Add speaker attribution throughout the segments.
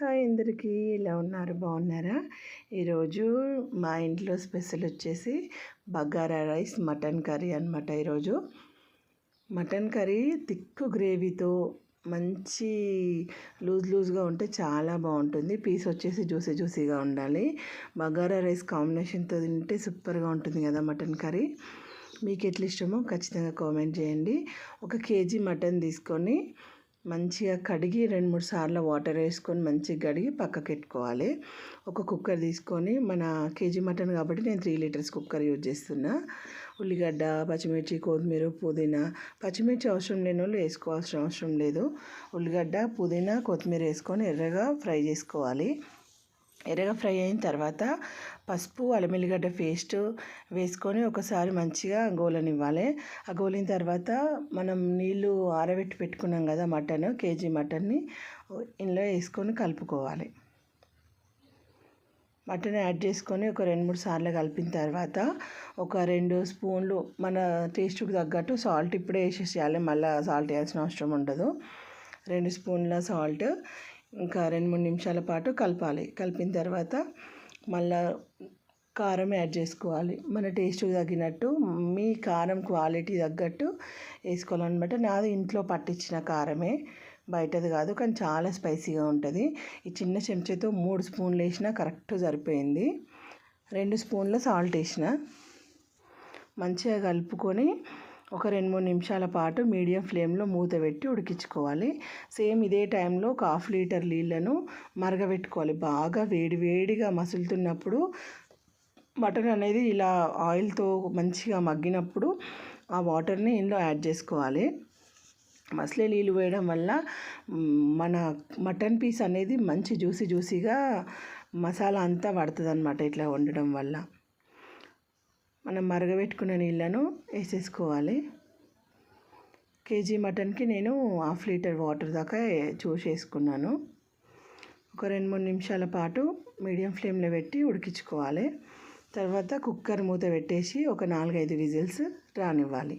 Speaker 1: Hi అందరికీ, ఎలా ఉన్నారు? బాగున్నారా? ఈరోజు మా ఇంట్లో స్పెషల్ వచ్చేసి బగారా రైస్ మటన్ కర్రీ అనమాట. ఈరోజు మటన్ కర్రీ తిక్కు గ్రేవీతో మంచి లూజ్గా ఉంటే చాలా బాగుంటుంది. పీస్ వచ్చేసి జ్యూసీగా ఉండాలి. బగారా రైస్ కాంబినేషన్తో తింటే సూపర్గా ఉంటుంది కదా మటన్ కర్రీ. మీకు ఎట్లా ఇష్టమో ఖచ్చితంగా కామెంట్ చేయండి. 1 కేజీ మటన్ తీసుకొని మంచిగా కడిగి 2-3 సార్లు వాటర్ వేసుకొని మంచిగా కడిగి పక్కకు పెట్టుకోవాలి. ఒక కుక్కర్ తీసుకొని, మన కేజీ మటన్ కాబట్టి నేను 3 లీటర్స్ కుక్కర్ యూజ్ చేస్తున్నా. ఉల్లిగడ్డ, పచ్చిమిర్చి, కొత్తిమీర, పుదీనా. పచ్చిమిర్చి అవసరం లేని వాళ్ళు వేసుకోవాల్సిన అవసరం లేదు. ఉల్లిగడ్డ, పుదీనా, కొత్తిమీర వేసుకొని ఎర్రగా ఫ్రై చేసుకోవాలి. ఎర్రగా ఫ్రై అయిన తర్వాత పసుపు, అల్లం వెల్లిగడ్డ పేస్ట్ వేసుకొని ఒకసారి మంచిగా గోలనివ్వాలి. ఆ గోలిన తర్వాత మనం నీళ్ళు ఆరబెట్టి పెట్టుకున్నాం కదా కేజీ మటన్ని ఇందులో వేసుకొని కలుపుకోవాలి. మటన్ యాడ్ చేసుకొని ఒక 2-3 సార్లు కలిపిన తర్వాత ఒక 2 స్పూన్లు మన టేస్ట్కి తగ్గట్టు సాల్ట్ ఇప్పుడే వేసేసేయాలి. మళ్ళీ సాల్ట్ వేయాల్సిన అవసరం ఉండదు. 2 స్పూన్ల సాల్ట్, ఇంకా 2-3 నిమిషాల పాటు కలపాలి. కలిపిన తర్వాత మళ్ళా కారం యాడ్ చేసుకోవాలి. మన టేస్ట్కి తగినట్టు మీ కారం క్వాలిటీ తగ్గట్టు వేసుకోవాలన్నమాట. నాది ఇంట్లో పట్టించిన కారమే, బయటది కాదు, కానీ చాలా స్పైసీగా ఉంటుంది. ఈ చిన్న చెంచాతో 3 స్పూన్లు వేసినా కరెక్ట్ సరిపోయింది. 2 స్పూన్ల సాల్ట్ వేసిన. మంచిగా కలుపుకొని ఒక 2-3 నిమిషాల పాటు మీడియం ఫ్లేమ్లో మూత పెట్టి ఉడికించుకోవాలి. సేమ్ ఇదే టైంలో ఒక 1/2 లీటర్ నీళ్ళను మరగబెట్టుకోవాలి. బాగా వేడిగా మసులుతున్నప్పుడు మటన్ అనేది ఇలా ఆయిల్తో మంచిగా మగ్గినప్పుడు ఆ వాటర్ని ఇందులో యాడ్ చేసుకోవాలి. మసలే నీళ్ళు వేయడం వల్ల మన మటన్ పీస్ అనేది మంచి జ్యూసీగా మసాలా అంతా పడుతుంది అన్నమాట. ఇట్లా వండడం వల్ల మనం మరగబెట్టుకున్న నీళ్ళను వేసేసుకోవాలి. కేజీ మటన్కి నేను 1/2 లీటర్ వాటర్ దాకా చూసేసుకున్నాను. ఒక 2-3 నిమిషాల పాటు మీడియం ఫ్లేమ్లో పెట్టి ఉడికించుకోవాలి. తర్వాత కుక్కర్ మూత పెట్టేసి ఒక 4-5 విజిల్స్ రానివ్వాలి.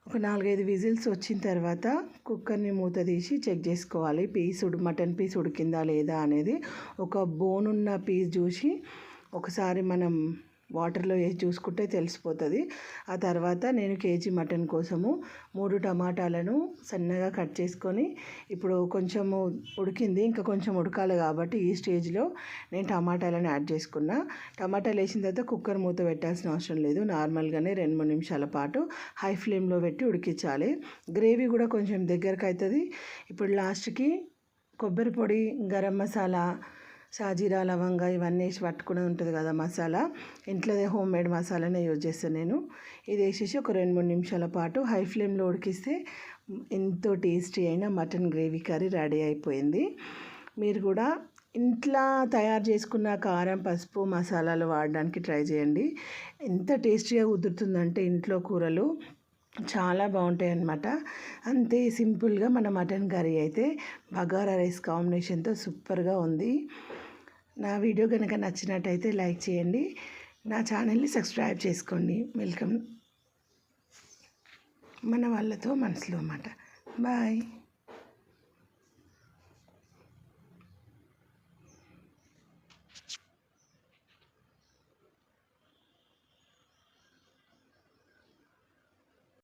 Speaker 1: ఒక 4-5 విజిల్స్ వచ్చిన తర్వాత కుక్కర్ని మూత తీసి చెక్ చేసుకోవాలి. మటన్ పీస్ ఉడికిందా లేదా అనేది. ఒక బోన్ ఉన్న పీస్ చూసి ఒకసారి మనం వాటర్లో వేసి చూసుకుంటే తెలిసిపోతుంది. ఆ తర్వాత నేను కేజీ మటన్ కోసము 3 టమాటాలను సన్నగా కట్ చేసుకొని, ఇప్పుడు కొంచెము ఉడికింది, ఇంకా కొంచెం ఉడకాలి కాబట్టి ఈ స్టేజ్లో నేను టమాటాలను యాడ్ చేసుకున్నా. టమాటాలు వేసిన తర్వాత కుక్కర్ మూత పెట్టాల్సిన అవసరం లేదు. నార్మల్గానే 2-3 నిమిషాల పాటు హై ఫ్లేమ్లో పెట్టి ఉడికించాలి. గ్రేవీ కూడా కొంచెం దగ్గరకు అవుతుంది. ఇప్పుడు లాస్ట్కి కొబ్బరి పొడి, గరం మసాలా, షాజీరా, లవంగా ఇవన్నీ వేసి పట్టుకుని ఉంటుంది కదా మసాలా, ఇంట్లోదే హోమ్ మేడ్ మసాలానే యూజ్ చేస్తాను నేను. ఇది వేసేసి ఒక 2-3 నిమిషాల పాటు హై ఫ్లేమ్లో ఉడికిస్తే ఎంతో టేస్టీ అయిన మటన్ గ్రేవీ కర్రీ రెడీ అయిపోయింది. మీరు కూడా ఇంట్లో తయారు చేసుకున్న కారం, పసుపు, మసాలాలు వాడడానికి ట్రై చేయండి. ఎంత టేస్టీగా కుదురుతుందంటే ఇంట్లో కూరలు చాలా బాగుంటాయి అన్నమాట. అంతే సింపుల్గా మన మటన్ కర్రీ అయితే బగారా రైస్ కాంబినేషన్తో సూపర్గా ఉంది. నా వీడియో కనుక నచ్చినట్టయితే లైక్ చేయండి. నా ఛానల్ని సబ్స్క్రైబ్ చేసుకోండి. వెల్కమ్ మన వాళ్ళతో మనసులో మాట. బాయ్.